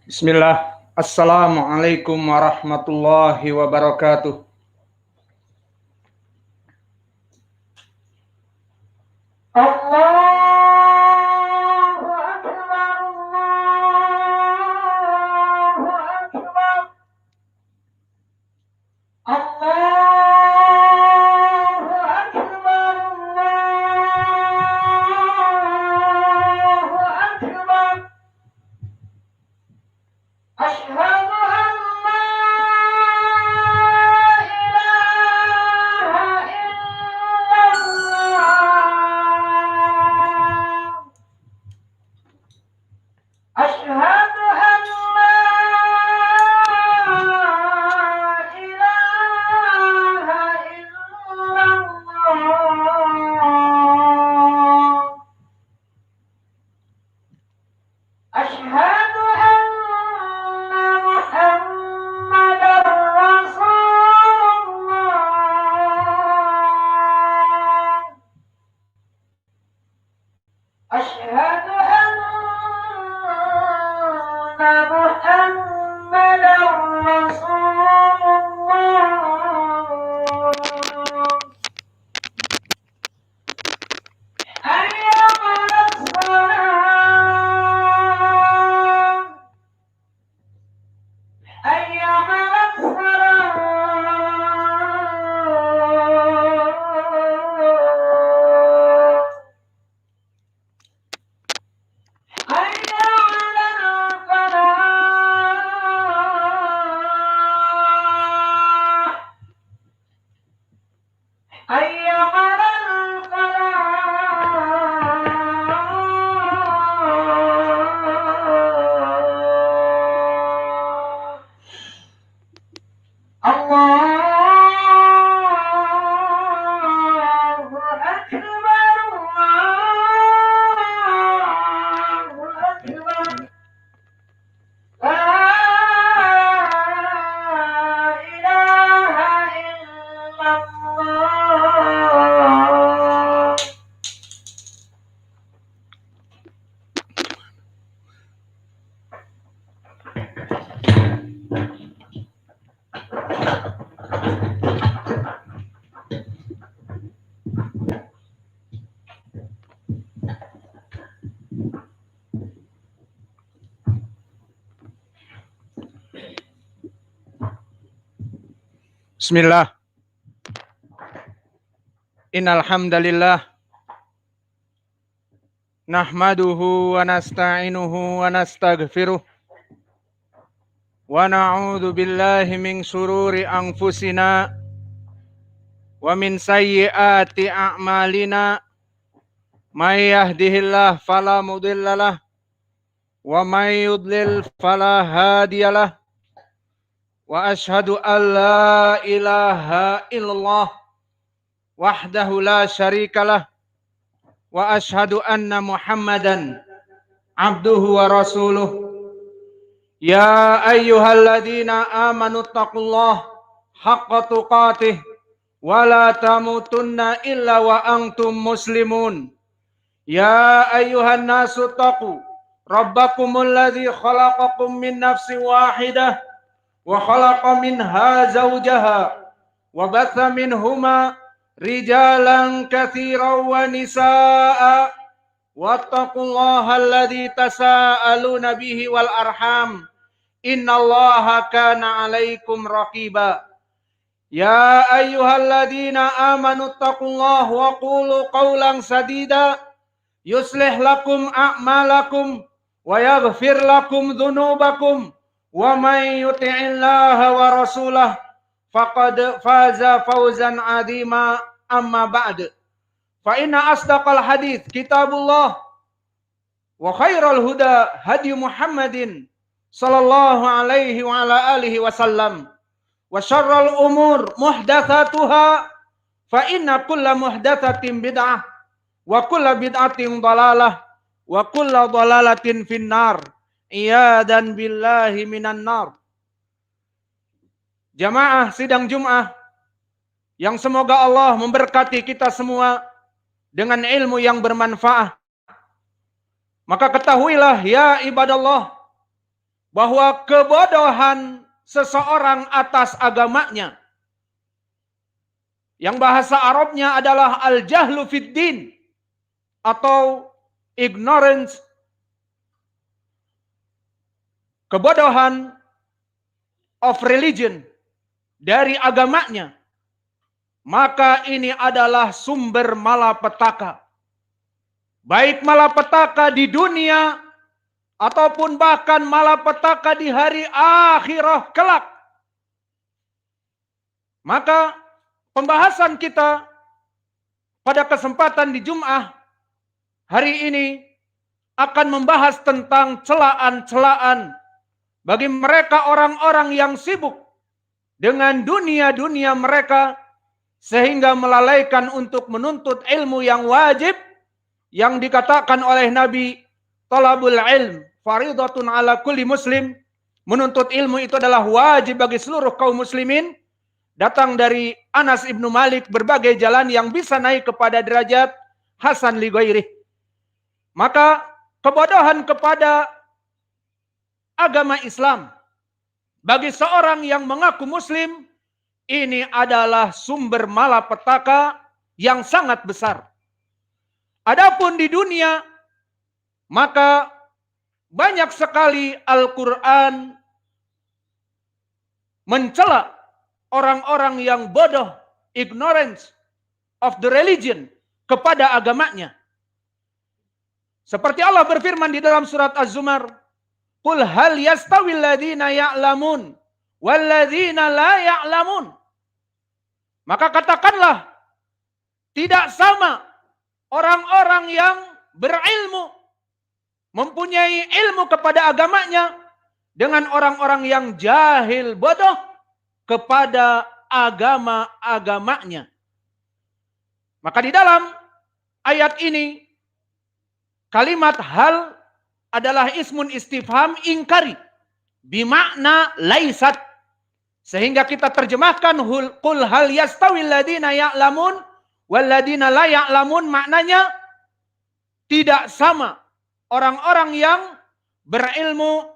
Bismillah. Assalamualaikum warahmatullahi wabarakatuh. Allahu Akbar, Allahu Akbar, Allahu Akbar, Allahu Akbar. Asyhadu an la ilaha illallah. Asyhadu an la ilaha illallah. Asyhadu anna Muhammadar Rasulullah. Asyhadu anna Muhammadar Rasulullah. Hayya 'alas shalah. Hayya 'alas salah. Hayya 'alal falah. Hayya 'alal falah. Allahu Akbar, Allahu Akbar. La ilaha illallah. Bismillah. Innal hamdalillah nahmaduhu wa nasta'inuhu wa nastaghfiruh wa na'udzu billahi min syururi anfusina wa min sayyiati a'malina. May yahdihillahu fala mudhillalah wa may yudlil fala hadiyalah. Wa ashhadu an la ilaha illallah wahdahu la syarikalah wa ashhadu anna Muhammadan abduhu wa rasuluh. Ya ayyuhalladzina amanu taqullaha haqqa tuqatih wa la tamutunna illa wa antum muslimun. Ya ayyuhan nasu taqu rabbakumul ladzi khalaqakum min nafsin wahidah wa khalaqa minha zawjaha wa batha minhuma rijalan katsiran wa nisaa'a wattaqullaha alladzi tasaaluna bihi wal arham innallaha kana 'alaikum raqiba. Ya ayyuhalladzina amanu taqullaha wa qulu qawlan sadida yuslih lakum a'malakum wa yaghfir lakum dhunubakum wa may yuti'illaha wa rasulahu faqad faza fawzan 'azima. Amma ba'd. Fa inna asdaqal hadits kitabullah wa khairal huda hadi Muhammadin sallallahu alaihi wa ala alihi wasallam wa syarral umur muhdatsatuha fa inna kulla muhdatsatin bid'ah wa kulla bid'atin dhalalah wa kulla dhalalatin finnar. Iyadan billahi minan nar. Jamaah sidang Jum'ah yang semoga Allah memberkati kita semua dengan ilmu yang bermanfaat. Maka ketahuilah ya ibadallah, bahwa kebodohan seseorang atas agamanya, yang bahasa Arabnya adalah al-jahlu fid din, atau ignorance, kebodohan of religion, dari agamanya, maka ini adalah sumber malapetaka. Baik malapetaka di dunia ataupun bahkan malapetaka di hari akhirah kelak. Maka pembahasan kita pada kesempatan di Jumat hari ini akan membahas tentang celaan-celaan bagi mereka orang-orang yang sibuk dengan dunia-dunia mereka sehingga melalaikan untuk menuntut ilmu yang wajib, yang dikatakan oleh Nabi, talabul ilm faridatun ala kulli muslim. Menuntut ilmu itu adalah wajib bagi seluruh kaum muslimin. Datang dari Anas ibnu Malik, berbagai jalan yang bisa naik kepada derajat hasan li ghairih. Maka kebodohan kepada agama Islam bagi seorang yang mengaku muslim, ini adalah sumber malapetaka yang sangat besar. Adapun di dunia, maka banyak sekali Al-Quran mencela orang-orang yang bodoh, ignorance of the religion, kepada agamanya. Seperti Allah berfirman di dalam surat Az-Zumar, "Qul hal yastawil ladzina ya'lamun wal ladzina la ya'lamun." Maka katakanlah, tidak sama orang-orang yang berilmu, mempunyai ilmu kepada agamanya, dengan orang-orang yang jahil, bodoh kepada agama-agamanya. Maka di dalam ayat ini, kalimat hal adalah ismun istifham ingkari, bimakna laisat. Sehingga kita terjemahkan qul hal yastawil ladzina ya'lamun wal ladzina la ya'lamun, maknanya tidak sama orang-orang yang berilmu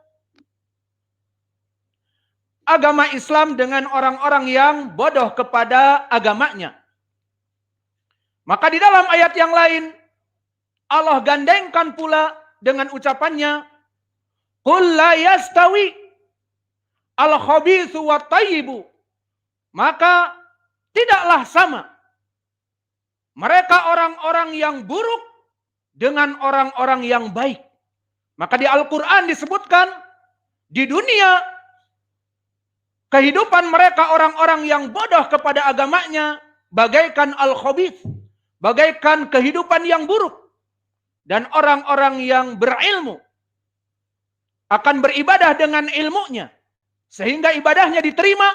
agama Islam dengan orang-orang yang bodoh kepada agamanya. Maka di dalam ayat yang lain, Allah gandengkan pula dengan ucapannya, qul la yastawi al-khabithu wa tayyibu. Maka tidaklah sama mereka orang-orang yang buruk dengan orang-orang yang baik. Maka di Al-Quran disebutkan, di dunia kehidupan mereka orang-orang yang bodoh kepada agamanya bagaikan al-khabith, bagaikan kehidupan yang buruk. Dan orang-orang yang berilmu akan beribadah dengan ilmunya, sehingga ibadahnya diterima,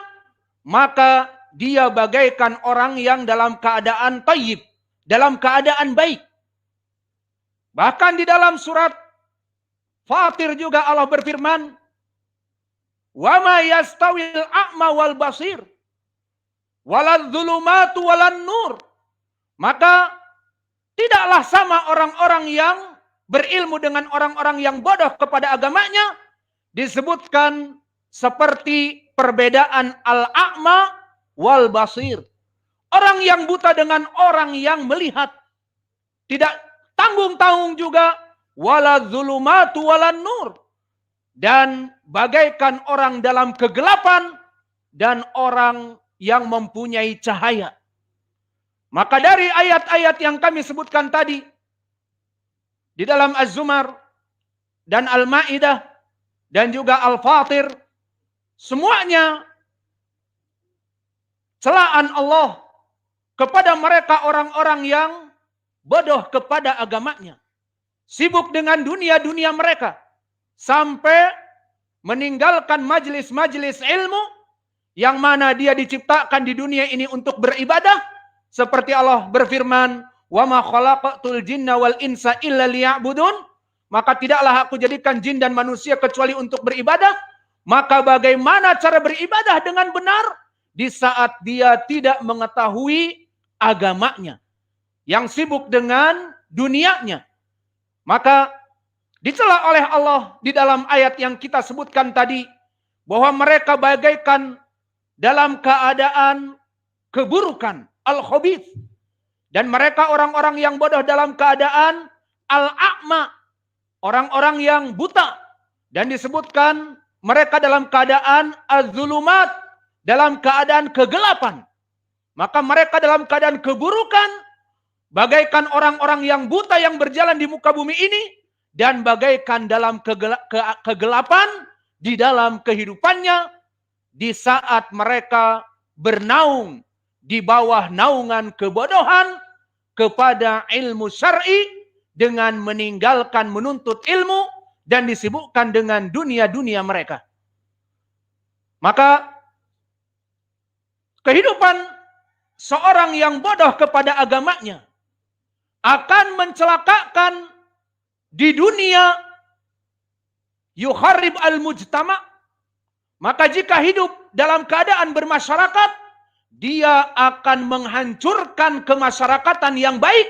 maka dia bagaikan orang yang dalam keadaan tayyib, dalam keadaan baik. Bahkan di dalam surat Fatir juga Allah berfirman, "Wa ma yastawil a'ma wal basir, walal dzulumatu walan nur." Maka tidaklah sama orang-orang yang berilmu dengan orang-orang yang bodoh kepada agamanya. Disebutkan seperti perbedaan al-a'ma wal basir. Orang yang buta dengan orang yang melihat. Tidak tanggung-tanggung juga, wala dzulumatu walan nur. Dan bagaikan orang dalam kegelapan dan orang yang mempunyai cahaya. Maka dari ayat-ayat yang kami sebutkan tadi, di dalam Az-Zumar dan Al-Ma'idah dan juga Al-Fatir, semuanya celaan Allah kepada mereka orang-orang yang bodoh kepada agamanya. Sibuk dengan dunia-dunia mereka. Sampai meninggalkan majelis-majelis ilmu yang mana dia diciptakan di dunia ini untuk beribadah. Seperti Allah berfirman, "Wa ma khalaqatul jinna wal insa illa liya'budun." Maka tidaklah aku jadikan jin dan manusia kecuali untuk beribadah. Maka bagaimana cara beribadah dengan benar di saat dia tidak mengetahui agamanya, yang sibuk dengan dunianya? Maka Dicela oleh Allah di dalam ayat yang kita sebutkan tadi, bahwa mereka bagaikan dalam keadaan keburukan, al-khabith. Dan mereka orang-orang yang bodoh dalam keadaan al-a'ma, orang-orang yang buta. Dan disebutkan mereka dalam keadaan az-zulumat, dalam keadaan kegelapan. Maka mereka dalam keadaan keburukan, bagaikan orang-orang yang buta yang berjalan di muka bumi ini, dan bagaikan dalam kegelapan di dalam kehidupannya, di saat mereka bernaung di bawah naungan kebodohan kepada ilmu syar'i dengan meninggalkan menuntut ilmu dan disibukkan dengan dunia-dunia mereka. Maka kehidupan seorang yang bodoh kepada agamanya akan mencelakakan di dunia, yukharrib al-mujtama. Maka jika hidup dalam keadaan bermasyarakat, dia akan menghancurkan kemasyarakatan yang baik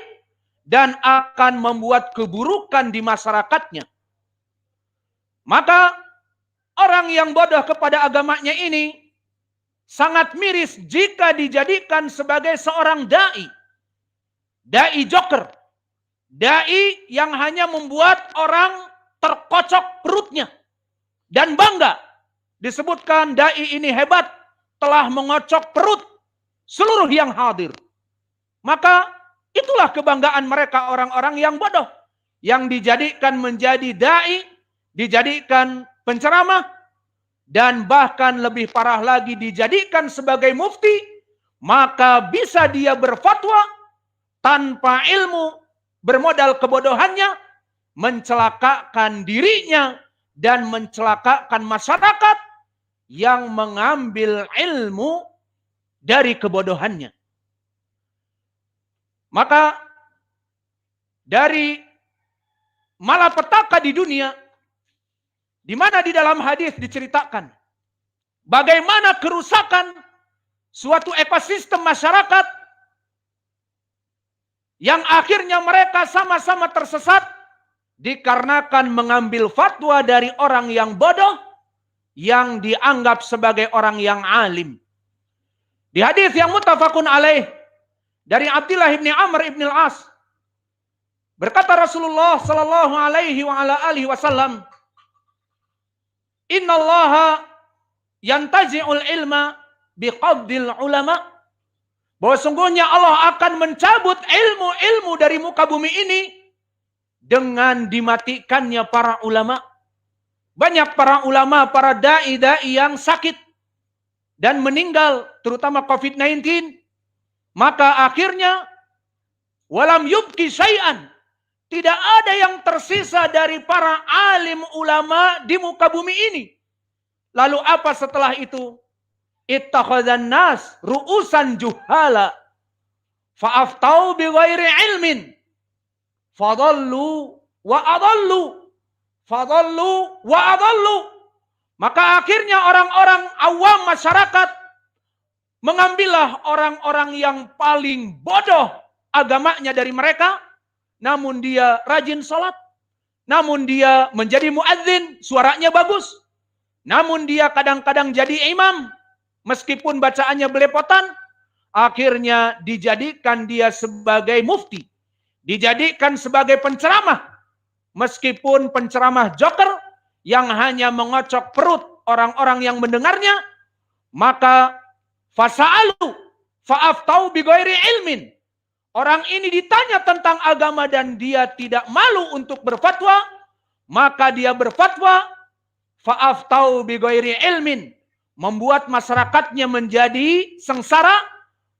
dan akan membuat keburukan di masyarakatnya. Maka orang yang bodoh kepada agamanya ini sangat miris jika dijadikan sebagai seorang dai. Dai joker. Dai yang hanya membuat orang terkocok perutnya dan bangga. Disebutkan dai ini hebat, telah mengocok perut seluruh yang hadir. Maka itulah kebanggaan mereka orang-orang yang bodoh, yang dijadikan menjadi dai, dijadikan penceramah, dan bahkan lebih parah lagi dijadikan sebagai mufti. Maka bisa dia berfatwa tanpa ilmu, bermodal kebodohannya, mencelakakan dirinya dan mencelakakan masyarakat yang mengambil ilmu dari kebodohannya. Maka dari malapetaka di dunia, di mana di dalam hadis diceritakan bagaimana kerusakan suatu ekosistem masyarakat yang akhirnya mereka sama-sama tersesat dikarenakan mengambil fatwa dari orang yang bodoh yang dianggap sebagai orang yang alim. Di hadis yang muttafaqun alaih dari Abdullah bin Amr bin al-As, berkata Rasulullah sallallahu alaihi wa ala alihi wasallam, "Innallaha yantazi'ul ilma biqabdil ulama." Bahwa sungguhnya Allah akan mencabut ilmu-ilmu dari muka bumi ini dengan dimatikannya para ulama. Banyak para ulama, para dai-dai yang sakit dan meninggal, terutama COVID-19. Maka akhirnya walam yubki syai'an, tidak ada yang tersisa dari para alim ulama di muka bumi ini. Lalu apa setelah itu? Ittakhadhan nas ru'usan juhala fa'aftau bighairi ilmin fadallu wa adallu fadallu wa adallu. Maka akhirnya orang-orang awam masyarakat mengambillah orang-orang yang paling bodoh agamanya dari mereka, namun dia rajin sholat, namun dia menjadi muadzin, suaranya bagus, namun dia kadang-kadang jadi imam, meskipun bacaannya belepotan. Akhirnya dijadikan dia sebagai mufti, dijadikan sebagai penceramah, meskipun penceramah joker yang hanya mengocok perut orang-orang yang mendengarnya. Maka fasa'alu fa'aftau bighairi ilmin, orang ini ditanya tentang agama dan dia tidak malu untuk berfatwa, maka dia berfatwa fa'aftau bighairi ilmin, membuat masyarakatnya menjadi sengsara,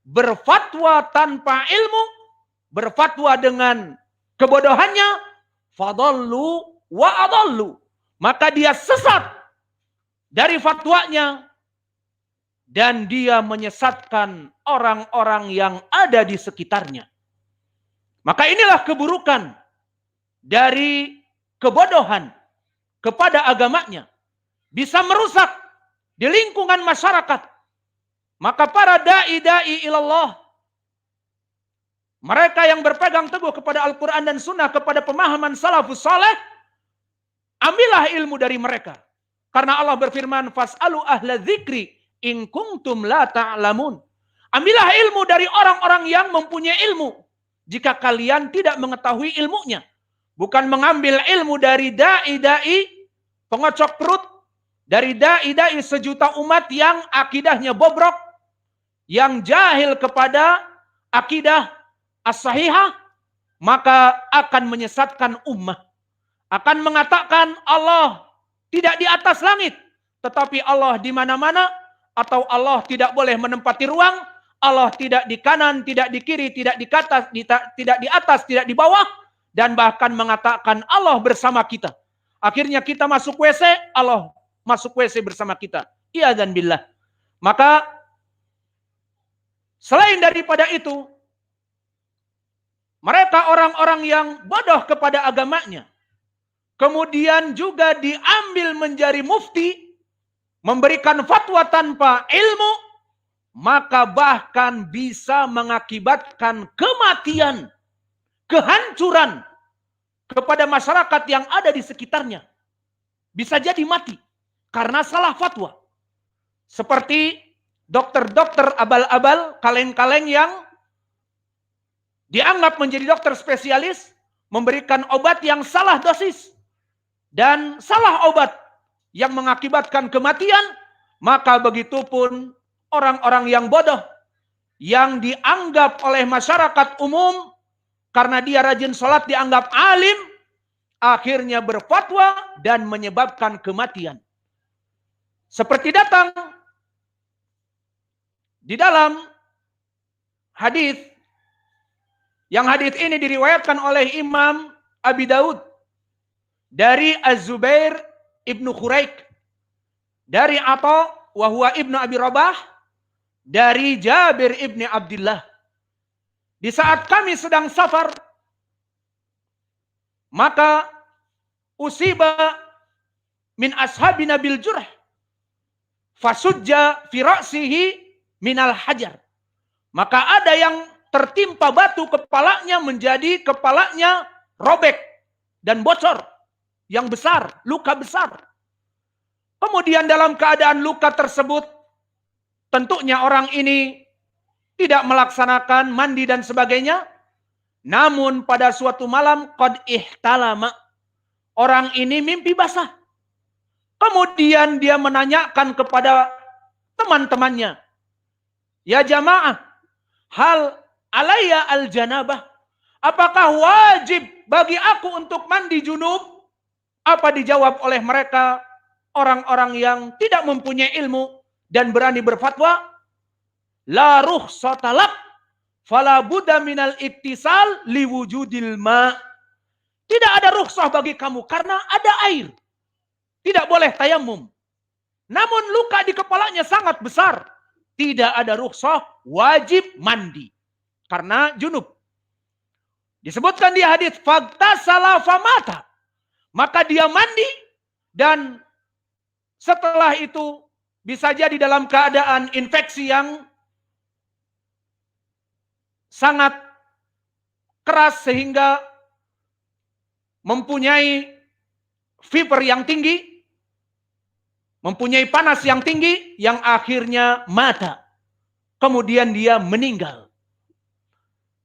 berfatwa tanpa ilmu, berfatwa dengan kebodohannya, fadallu wa adallu, maka dia sesat dari fatwanya dan dia menyesatkan orang-orang yang ada di sekitarnya. Maka inilah keburukan dari kebodohan kepada agamanya, bisa merusak di lingkungan masyarakat. Maka para dai-dai ilallah, mereka yang berpegang teguh kepada Al-Quran dan Sunnah, kepada pemahaman salafus saleh, Ambillah ilmu dari mereka. Karena Allah berfirman, fas'alu ahla dzikri in kuntum la ta'lamun. Ambillah ilmu dari orang-orang yang mempunyai ilmu. Jika kalian tidak mengetahui ilmunya. Bukan mengambil ilmu dari da'i-da'i pengocok perut. Dari da'i-da'i sejuta umat yang akidahnya bobrok. Yang jahil kepada akidah as-sahihah. Maka akan menyesatkan ummah. Akan mengatakan Allah tidak di atas langit, tetapi Allah di mana-mana, atau Allah tidak boleh menempati ruang, Allah tidak di kanan, tidak di kiri, tidak di atas, tidak di atas, tidak di bawah, dan bahkan mengatakan Allah bersama kita. Akhirnya kita masuk WC, Allah masuk WC bersama kita. Iya dan billah. Maka selain daripada itu, mereka orang-orang yang bodoh kepada agamanya, kemudian juga diambil menjadi mufti, memberikan fatwa tanpa ilmu, maka bahkan bisa mengakibatkan kematian, kehancuran kepada masyarakat yang ada di sekitarnya. Bisa jadi mati karena salah fatwa. Seperti dokter-dokter abal-abal, kaleng-kaleng yang dianggap menjadi dokter spesialis, memberikan obat yang salah dosis. Dan salah obat yang mengakibatkan kematian, maka begitu pun orang-orang yang bodoh, yang dianggap oleh masyarakat umum, karena dia rajin sholat dianggap alim, akhirnya berfatwa dan menyebabkan kematian. Seperti datang di dalam hadis, yang hadis ini diriwayatkan oleh Imam Abi Daud, dari Az-Zubair ibnu Khuraik, dari Atha wa huwa ibnu Abi Rabah, dari Jabir ibni Abdullah. Di saat kami sedang safar, maka usiba min ashabina bil jurh, fasujja fi ra'sihi minal hajar. Maka ada yang tertimpa batu kepalanya, menjadi kepalanya robek dan bocor. Yang besar, luka besar. Kemudian dalam keadaan luka tersebut, tentunya orang ini tidak melaksanakan mandi dan sebagainya. Namun pada suatu malam, qad ihtalama, orang ini mimpi basah. Kemudian dia menanyakan kepada teman-temannya, ya jamaah, hal alayya al-janabah, apakah wajib bagi aku untuk mandi junub? Apa dijawab oleh mereka, orang-orang yang tidak mempunyai ilmu dan berani berfatwa? La rukhsata lak, fala budda minal ittisal liwujudil ma. Tidak ada rukhsah bagi kamu karena ada air. Tidak boleh tayamum. Namun luka di kepalanya sangat besar. Tidak ada rukhsah, wajib mandi karena junub. Disebutkan di hadis fagtasala famata. Maka dia mandi dan setelah itu bisa jadi dalam keadaan infeksi yang sangat keras sehingga mempunyai fever yang tinggi, mempunyai panas yang tinggi yang akhirnya mata. Kemudian dia meninggal.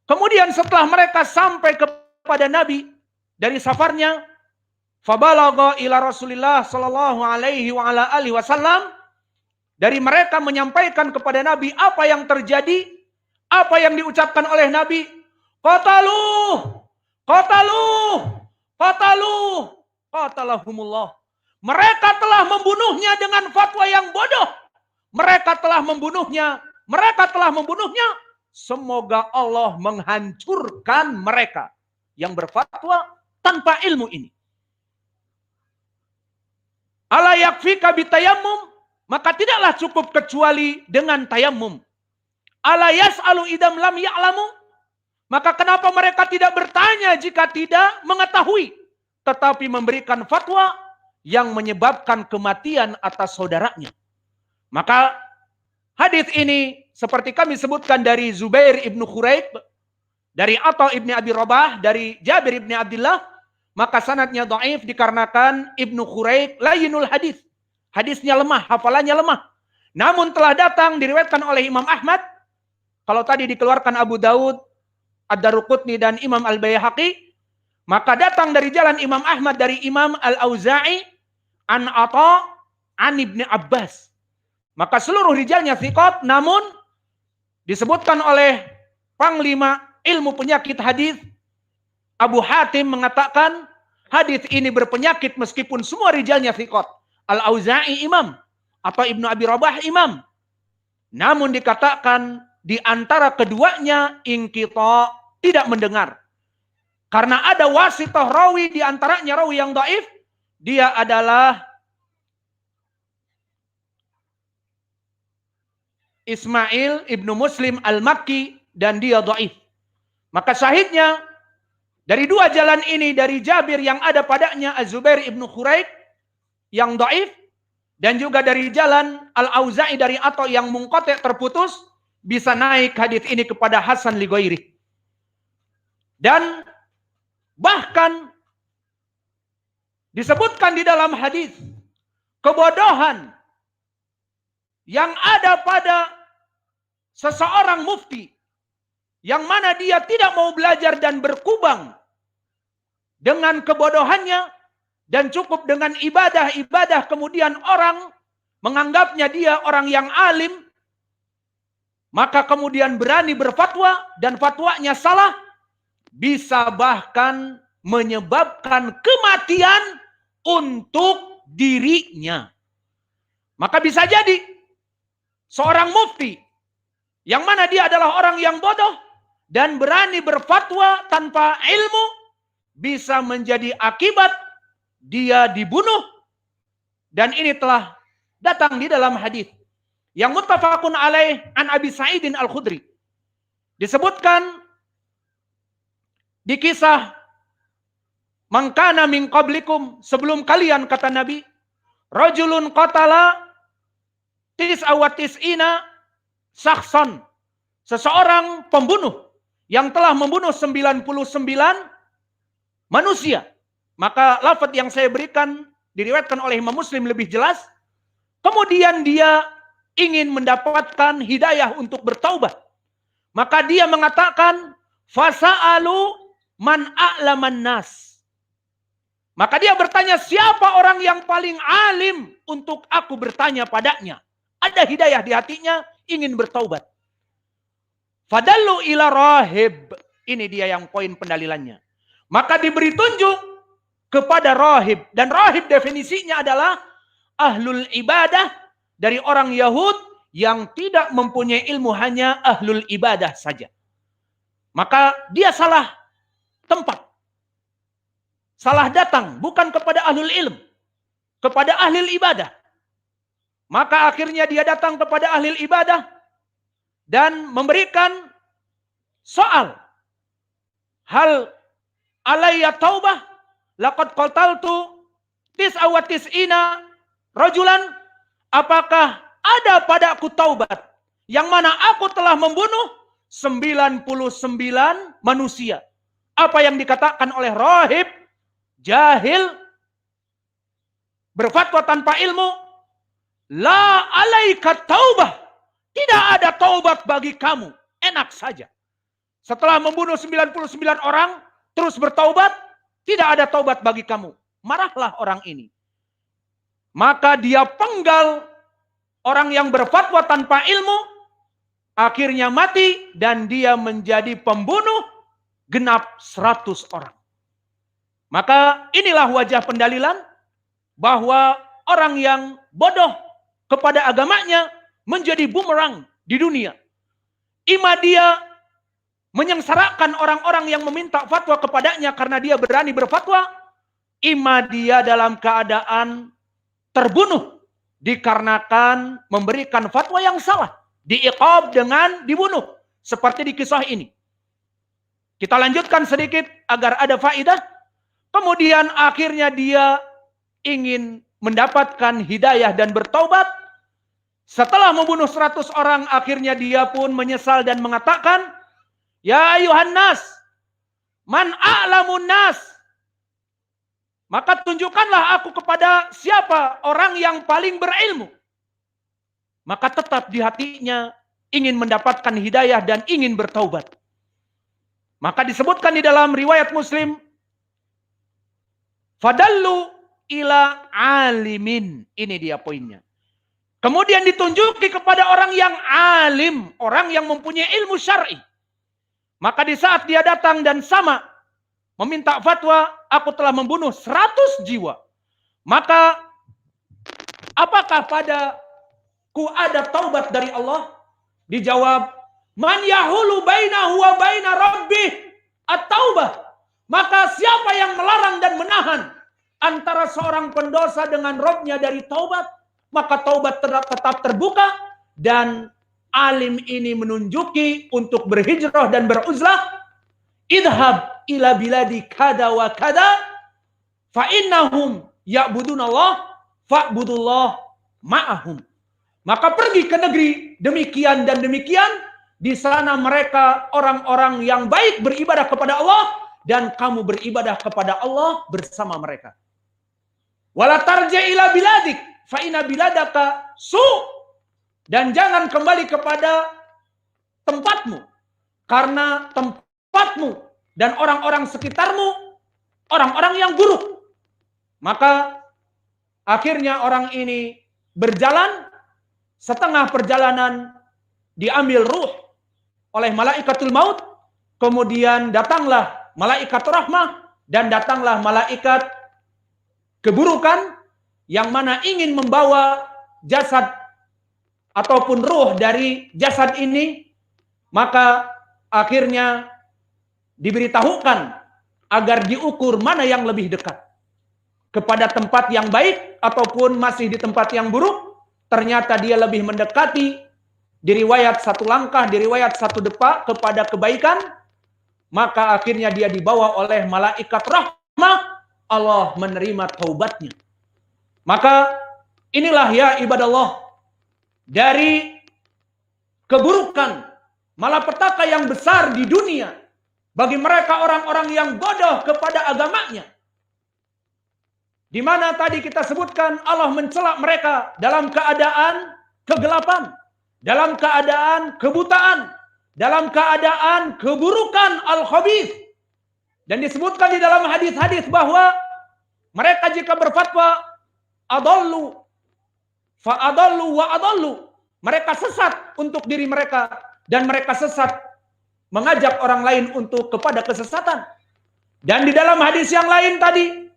Kemudian setelah mereka sampai kepada Nabi dari safarnya, fabalagha ila Rasulillah sallallahu alaihi wa ala alihi wasallam, dari mereka menyampaikan kepada Nabi apa yang terjadi, apa yang diucapkan oleh Nabi. Qataluh, qataluh, qataluh, qatalahumullah. Mereka telah membunuhnya dengan fatwa yang bodoh. Mereka telah membunuhnya. Mereka telah membunuhnya. Semoga Allah menghancurkan mereka yang berfatwa tanpa ilmu ini. Ala yakfika bitayammum, maka tidaklah cukup kecuali dengan tayammum. Ala yas'alu idam lam ya'lamu, maka kenapa mereka tidak bertanya jika tidak mengetahui, tetapi memberikan fatwa yang menyebabkan kematian atas saudaranya. Maka hadis ini seperti kami sebutkan dari Zubair ibnu Khuraik, dari Atha ibni Abi Rabah, dari Jabir ibni Abdullah, maka sanadnya dhaif dikarenakan Ibnu Khuraik layinul hadis. Hadisnya lemah, hafalannya lemah. Namun telah datang diriwayatkan oleh Imam Ahmad. Kalau tadi dikeluarkan Abu Daud, Ad-Daruqutni dan Imam Al-Baihaqi, maka datang dari jalan Imam Ahmad dari Imam Al-Auza'i an Atha an Ibni Abbas. Maka seluruh rijalnya thiqat, namun disebutkan oleh Panglima ilmu penyakit hadis Abu Hatim mengatakan hadis ini berpenyakit meskipun semua rijalnya thiqat. Al-Auza'i imam atau Ibnu Abi Rabah imam. Namun dikatakan di antara keduanya inqita, tidak mendengar. Karena ada wasithah rawi di antaranya rawi yang dhaif, dia adalah Ismail Ibnu Muslim Al-Makki dan dia dhaif. Maka syahidnya dari dua jalan ini, dari Jabir yang ada padanya Az-Zubair Ibnu Khuraik yang dhaif, dan juga dari jalan Al-Auza'i dari Atha yang munqati' terputus, bisa naik hadis ini kepada Hasan li ghairi. Dan bahkan disebutkan di dalam hadis kebodohan yang ada pada seseorang mufti yang mana dia tidak mau belajar dan berkubang dengan kebodohannya dan cukup dengan ibadah-ibadah, kemudian orang menganggapnya dia orang yang alim, maka kemudian berani berfatwa dan fatwanya salah, bisa bahkan menyebabkan kematian untuk dirinya. Maka bisa jadi seorang mufti yang mana dia adalah orang yang bodoh dan berani berfatwa tanpa ilmu, bisa menjadi akibat dia dibunuh. Dan ini telah datang di dalam hadis yang muttafaqun alaih an Abi Sa'idin Al-Khudri. Disebutkan di kisah man kana min qablikum, sebelum kalian, kata Nabi, rajulun qatala tis'a wa tis'ina syakhsan, seseorang pembunuh yang telah membunuh 99 manusia. Maka lafaz yang saya berikan diriwayatkan oleh Imam Muslim lebih jelas. Kemudian dia ingin mendapatkan hidayah untuk bertaubat. Maka dia mengatakan fasa'alu man a'laman nas. Maka dia bertanya, siapa orang yang paling alim untuk aku bertanya padanya? Ada hidayah di hatinya, ingin bertaubat. Fadallu ila rahib. Ini dia yang poin pendalilannya. Maka diberi tunjuk kepada rahib. Dan rahib definisinya adalah ahlul ibadah dari orang Yahud yang tidak mempunyai ilmu, hanya ahlul ibadah saja. Maka dia salah tempat. Salah datang, bukan kepada ahlul ilm, kepada ahlul ibadah. Maka akhirnya dia datang kepada ahlul ibadah dan memberikan soal. Hal alayya taubah? Laqad qataltu tis'a wa tis'ina rajulan. Apakah ada padaku taubat yang mana aku telah membunuh 99 manusia? Apa yang dikatakan oleh rahib jahil, berfatwa tanpa ilmu, la alaika taubah, tidak ada taubat bagi kamu. Enak saja. Setelah membunuh 99 orang, terus bertaubat, tidak ada taubat bagi kamu. Marahlah orang ini. Maka dia penggal orang yang berfatwa tanpa ilmu, akhirnya mati, dan dia menjadi pembunuh genap 100 orang. Maka inilah wajah pendalilan bahwa orang yang bodoh kepada agamanya menjadi bumerang di dunia. Ima dia menyengsarakan orang-orang yang meminta fatwa kepadanya karena dia berani berfatwa, ima dia dalam keadaan terbunuh dikarenakan memberikan fatwa yang salah, diiqab dengan dibunuh, seperti di kisah ini. Kita lanjutkan sedikit agar ada faedah. Kemudian akhirnya dia ingin mendapatkan hidayah dan bertaubat. Setelah membunuh 100 orang, akhirnya dia pun menyesal dan mengatakan, ya ayuhan nas, man a'lamun nas, Maka tunjukkanlah aku kepada siapa orang yang paling berilmu. Maka tetap di hatinya ingin mendapatkan hidayah dan ingin bertaubat. Maka disebutkan di dalam riwayat Muslim, fadallu ila alimin. Ini dia poinnya. Kemudian ditunjuki kepada orang yang alim, orang yang mempunyai ilmu syar'i. Maka di saat dia datang dan sama meminta fatwa, aku telah membunuh 100 jiwa. Maka apakah padaku ada taubat dari Allah? Dijawab, man yahulu bainahu wa baina rabbih at-taubah. Maka siapa yang melarang dan menahan antara seorang pendosa dengan Rabb-nya dari taubat, maka taubat tetap terbuka. Dan alim ini menunjuki untuk berhijrah dan beruzlah, idhab ila biladi kada wa kada fa innahum ya'budunallah fa'budullah ma'ahum. Maka pergi ke negeri demikian dan demikian, di sana mereka orang-orang yang baik beribadah kepada Allah, dan kamu beribadah kepada Allah bersama mereka. Wala tarja ila biladik fa inna biladaka su. Dan jangan kembali kepada tempatmu, karena tempatmu dan orang-orang sekitarmu orang-orang yang buruk. Maka akhirnya orang ini berjalan, setengah perjalanan diambil ruh oleh malaikatul maut, kemudian datanglah malaikat rahmah dan datanglah malaikat keburukan yang mana ingin membawa jasad ataupun ruh dari jasad ini. Maka akhirnya diberitahukan agar diukur mana yang lebih dekat, kepada tempat yang baik ataupun masih di tempat yang buruk. Ternyata dia lebih mendekati, diriwayat 1 langkah, diriwayat 1 depa kepada kebaikan. Maka akhirnya dia dibawa oleh malaikat rahmah, Allah menerima taubatnya. Maka inilah ya ibadallah, dari keburukan malapetaka yang besar di dunia bagi mereka orang-orang yang bodoh kepada agamanya, di mana tadi kita sebutkan Allah mencela mereka dalam keadaan kegelapan, dalam keadaan kebutaan, dalam keadaan keburukan al-khabith. Dan disebutkan di dalam hadis-hadis bahwa mereka jika berfatwa adallu fa adallu wa adallu, mereka sesat untuk diri mereka dan mereka sesat mengajak orang lain untuk kepada kesesatan. Dan di dalam hadis yang lain tadi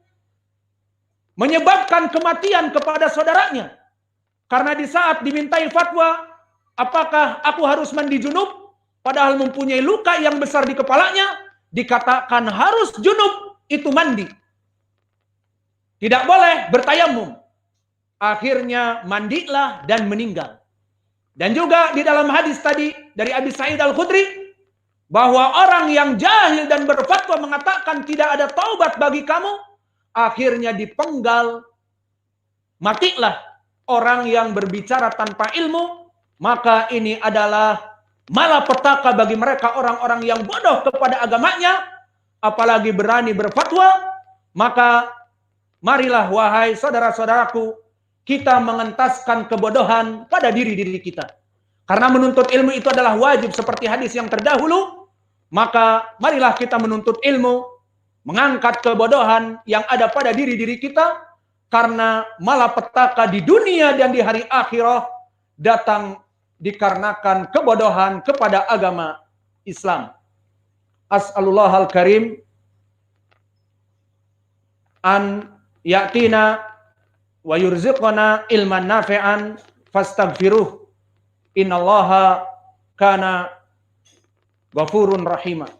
menyebabkan kematian kepada saudaranya, karena di saat dimintai fatwa apakah aku harus mandi junub, padahal mempunyai luka yang besar di kepalanya, dikatakan harus junub itu mandi, tidak boleh bertayamum. Akhirnya mandilah dan meninggal. Dan juga di dalam hadis tadi dari Abi Sa'id Al-Khudri, bahwa orang yang jahil dan berfatwa mengatakan tidak ada taubat bagi kamu, akhirnya dipenggal. Matilah orang yang berbicara tanpa ilmu. Maka ini adalah malapetaka bagi mereka orang-orang yang bodoh kepada agamanya, apalagi berani berfatwa. Maka marilah wahai saudara-saudaraku, kita mengentaskan kebodohan pada diri-diri kita. Karena menuntut ilmu itu adalah wajib seperti hadis yang terdahulu. Maka marilah kita menuntut ilmu, mengangkat kebodohan yang ada pada diri-diri kita. Karena malapetaka di dunia dan di hari akhirah datang dikarenakan kebodohan kepada agama Islam. As'alullahal karim an ya'tina wa yurziqana ilman nafi'an fastaghfiruh innallaha kana ghafurun rahimah.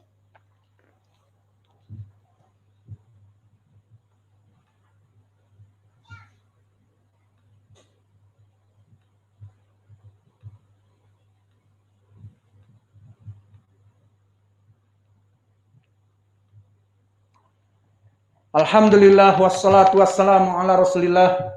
Alhamdulillah wassalatu wassalamu ala Rasulillah